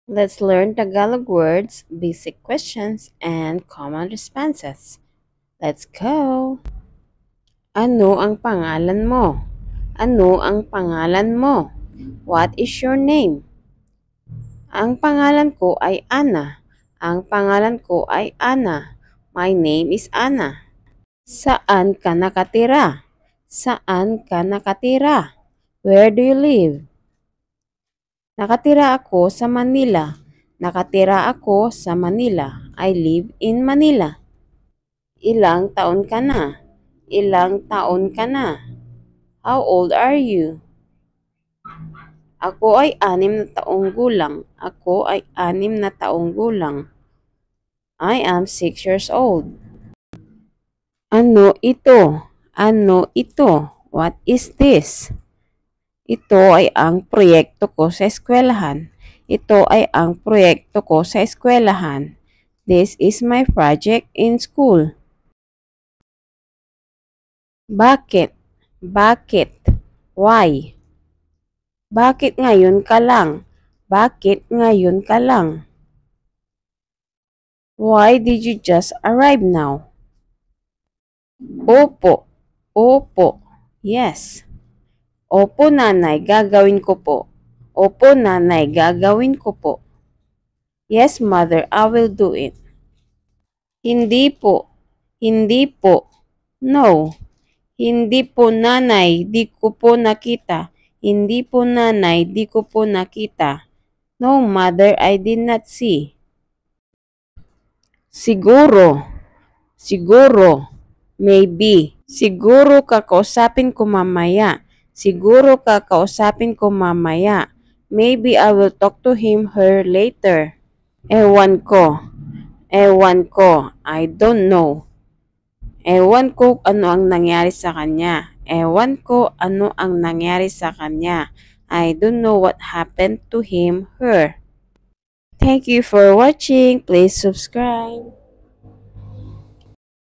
Let's learn Tagalog words, basic questions, and common responses. Let's go! Ano ang pangalan mo? Ano ang pangalan mo? What is your name? Ang pangalan ko ay Ana. Ang pangalan ko ay Ana. My name is Ana. Saan ka nakatira? Saan ka nakatira? Where do you live? Nakatira ako sa Manila. Nakatira ako sa Manila. I live in Manila. Ilang taon ka na? Ilang taon ka na? How old are you? Ako ay 6 na taong gulang. Ako ay 6 na taong gulang. I am 6 years old. Ano ito? Ano ito? What is this? Ito ay ang proyekto ko sa eskwelahan. Ito ay ang proyekto ko sa eskwelahan. This is my project in school. Bakit? Bakit? Why? Bakit ngayon ka lang? Bakit ngayon ka lang? Why did you just arrive now? Opo. Opo. Yes. Opo nanay, gagawin ko po. Opo nanay, gagawin ko po. Yes mother, I will do it. Hindi po. Hindi po. No. Hindi po nanay, di ko po nakita. Hindi po nanay, di ko po nakita. No mother, I did not see. Siguro. Siguro. Maybe. Siguro kakausapin ko mamaya. Siguro kakausapin ko mamaya. Maybe I will talk to him, her later. Ewan ko. Ewan ko. I don't know. Ewan ko ano ang nangyari sa kanya. Ewan ko ano ang nangyari sa kanya. I don't know what happened to him, her. Thank you for watching. Please subscribe.